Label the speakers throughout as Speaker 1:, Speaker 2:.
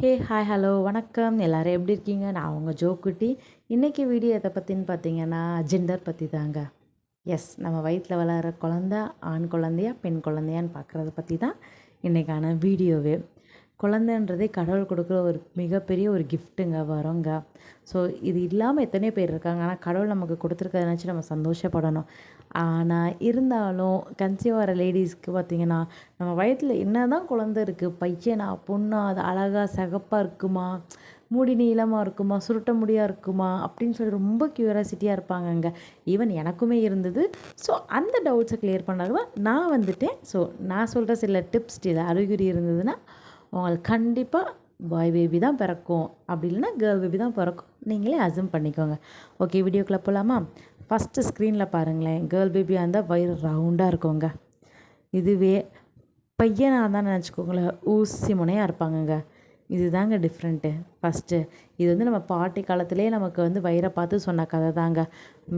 Speaker 1: Hi hello வணக்கம். எல்லோரும் எப்படி இருக்கீங்க? நான் உங்கள் ஜோக்குட்டி. இன்றைக்கி வீடியோ எதை பற்றின்னு பார்த்தீங்கன்னா ஜெண்டர் பற்றி தாங்க. நம்ம வயிற்றில் வளர குழந்த ஆண் குழந்தையா பெண் குழந்தையான்னு பார்க்குறத பற்றி தான் இன்றைக்கான வீடியோவே. குழந்தைன்றதே கடவுள் கொடுக்குற ஒரு மிகப்பெரிய ஒரு கிஃப்ட்டுங்க, வரோங்க. ஸோ இது இல்லாமல் எத்தனையோ பேர் இருக்காங்க. ஆனால் கடவுள் நமக்கு கொடுத்துருக்கத நினச்சி நம்ம சந்தோஷப்படணும். ஆனால் இருந்தாலும் கன்சீவ் ஆகிற லேடிஸ்க்கு பார்த்திங்கன்னா, நம்ம வயிற்றில் என்ன தான் குழந்தை இருக்குது, பையனா பொண்ணா, அது அழகாக சிகப்பாக இருக்குமா, முடி நீளமாக இருக்குமா, சுருட்ட முடியாக இருக்குமா அப்படின்னு சொல்லி ரொம்ப க்யூரியாசிட்டியாக இருப்பாங்கங்க. ஈவன் எனக்குமே இருந்தது. ஸோ அந்த டவுட்ஸை கிளியர் பண்ணாலும் நான் வந்துட்டேன். ஸோ நான் சொல்கிற சில டிப்ஸ், சில அறிகுறி இருந்ததுன்னா உங்களுக்கு கண்டிப்பாக பாய் பேபி தான் பிறக்கும், அப்படி இல்லைன்னா கேர்ள் பேபி தான் பிறக்கும். நீங்களே அசூம் பண்ணிக்கோங்க. ஓகே, வீடியோக்குள்ளே போகலாமா? ஃபஸ்ட்டு ஸ்க்ரீனில் பாருங்களேன். கேர்ள் பேபியாக இருந்தால் வயிறு ரவுண்டாக இருக்குங்க. இதுவே பையனாக தான் நினச்சிக்கோங்களேன், ஊசி முனையாக இருப்பாங்கங்க. இதுதாங்க டிஃப்ரெண்ட்டு. ஃபஸ்ட்டு இது வந்து நம்ம பாட்டி காலத்துலேயே நமக்கு வந்து வயிறை பார்த்து சொன்ன கதை தாங்க.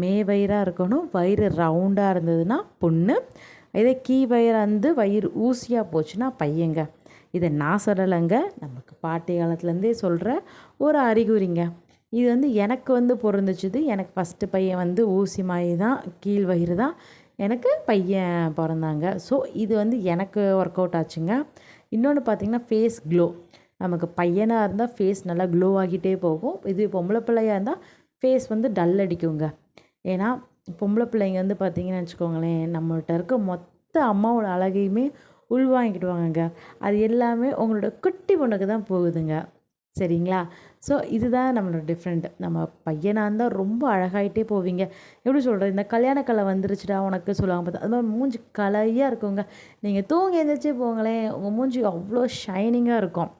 Speaker 1: மே வயிறாக இருக்கணும், வயிறு ரவுண்டாக இருந்ததுன்னா பொண்ணு. இதே கீ வயிறாக இருந்து வயிறு ஊசியாக போச்சுன்னா பையங்க. இதை நான் சொல்லலைங்க, நமக்கு பாட்டி காலத்துலேருந்தே சொல்கிற ஒரு அறிகுறிங்க. இது வந்து எனக்கு வந்து பொருந்துச்சுது. எனக்கு ஃபஸ்ட்டு பையன் வந்து ஊசி மாதிரி தான், கீழ் வயிறு தான் எனக்கு பையன் பிறந்தாங்க. ஸோ இது வந்து எனக்கு ஒர்க் அவுட் ஆச்சுங்க. இன்னொன்று பார்த்திங்கன்னா ஃபேஸ் க்ளோ. நமக்கு பையனாக இருந்தால் ஃபேஸ் நல்லா க்ளோ ஆகிட்டே போகும். இது பொம்பளை பிள்ளையாக இருந்தால் ஃபேஸ் வந்து டல் அடிக்குங்க. ஏன்னா பொம்பளை பிள்ளைங்க வந்து பார்த்திங்கன்னு வச்சுக்கோங்களேன், நம்மள்கிட்ட இருக்க மொத்த அம்மாவோட அழகையுமே உள்வாங்கிக்கிடுவாங்கங்க. அது எல்லாமே உங்களோட குட்டி பொண்ணுக்கு தான் போகுதுங்க. சரிங்களா? ஸோ இதுதான் நம்மளோட டிஃப்ரெண்ட். நம்ம பையனாக இருந்தால் ரொம்ப அழகாயிட்டே போவீங்க. எப்படி சொல்கிறது, இந்த கல்யாண கலை வந்துருச்சுடா உனக்கு சொல்லுவாங்க பார்த்தா, அது மாதிரி மூஞ்சி கலையாக இருக்குங்க. நீங்கள் தூங்கி எழுந்திரிச்சே போங்களேன், உங்கள் மூஞ்சி அவ்வளோ ஷைனிங்காக இருக்கும்.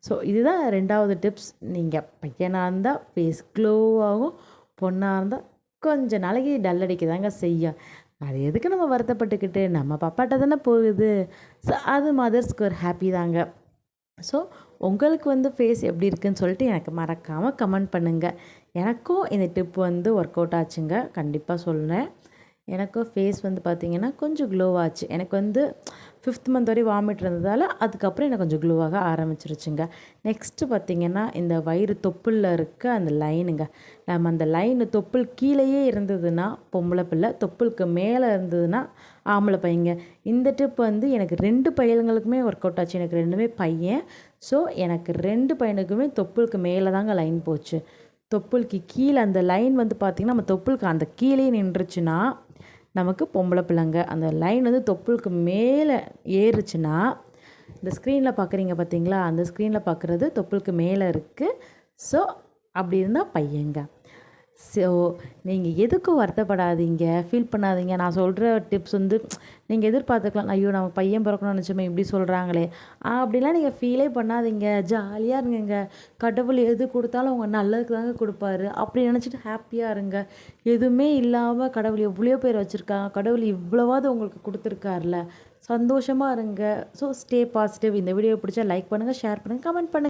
Speaker 1: ஸோ இதுதான் 2வது டிப்ஸ். நீங்கள் பையனாக இருந்தால் ஃபேஸ் க்ளோ ஆகும், பொண்ணாக இருந்தால் கொஞ்ச நாளைக்கு டல் அடிக்க தாங்க செய்யும். அது எதுக்கு நம்ம வருத்தப்பட்டுக்கிட்டு, நம்ம பாப்பாட்ட தானே போகுது. ஸோ அது மதர்ஸ்க்கு ஒரு ஹாப்பி தாங்க. ஸோ உங்களுக்கு வந்து ஃபேஸ் எப்படி இருக்குதுன்னு சொல்லிட்டு எனக்கு மறக்காமல் கமெண்ட் பண்ணுங்கள். எனக்கும் இந்த டிப் வந்து ஒர்க் அவுட் ஆச்சுங்க, கண்டிப்பாக சொல்கிறேன். எனக்கும் ஃபேஸ் வந்து பார்த்திங்கன்னா கொஞ்சம் க்ளோவாச்சு. எனக்கு வந்து 5th மந்த் வரை வாமிட் இருந்ததால் அதுக்கப்புறம் எனக்கு கொஞ்சம் க்ளோவாக ஆரம்பிச்சிருச்சுங்க. நெக்ஸ்ட்டு பார்த்திங்கன்னா இந்த வயிறு தொப்புளில் இருக்க அந்த லைனுங்க. நம்ம அந்த லைனு தொப்புள் கீழேயே இருந்ததுன்னா பொம்பளை பிள்ளை, தொப்புளுக்கு மேலே இருந்ததுன்னா ஆம்பளை பையங்க. இந்த டிப் வந்து எனக்கு 2 பையன்களுக்குமே ஒர்க் அவுட் ஆச்சு. எனக்கு 2மே பையன். ஸோ எனக்கு 2 பையனுக்குமே தொப்புளுக்கு மேலே தாங்க லைன் போச்சு. தொப்புளுக்கு கீழே அந்த லைன் வந்து பார்த்திங்கன்னா நம்ம தொப்புளுக்கு அந்த கீழே நின்றுச்சுன்னா நமக்கு பொம்பளை பிள்ளைங்க. அந்த லைன் வந்து தொப்புளுக்கு மேலே ஏறுச்சுன்னா, இந்த ஸ்க்ரீனில் பார்க்குறீங்க பார்த்தீங்களா, அந்த ஸ்க்ரீனில் பார்க்குறது தொப்புளுக்கு மேலே இருக்குது. ஸோ அப்படி இருந்தால் பையங்க. ஸோ நீங்கள் எதுக்கும் வருத்தப்படாதீங்க, ஃபீல் பண்ணாதீங்க. நான் சொல்கிற டிப்ஸ் வந்து நீங்கள் எதிர்பார்த்துக்கலாம், ஐயோ நம்ம பையன் பிறக்கணும்னு நினச்சோமே இப்படி சொல்கிறாங்களே அப்படிலாம் நீங்கள் ஃபீலே பண்ணாதீங்க. ஜாலியாக இருங்கங்க. கடவுள் எது கொடுத்தாலும் அவங்க நல்லதுக்கு தாங்க கொடுப்பாரு. அப்படி நினச்சிட்டு ஹாப்பியாக இருங்க. எதுவுமே இல்லாமல் கடவுள் எவ்வளோ பேர் வச்சுருக்காங்க, கடவுள் இவ்வளவாவது உங்களுக்கு கொடுத்துருக்காருல, சந்தோஷமாக இருங்க. So stay positive. இந்த வீடியோ பிடிச்சா லைக் பண்ணுங்கள், ஷேர் பண்ணுங்கள், கமெண்ட் பண்ணுங்கள்.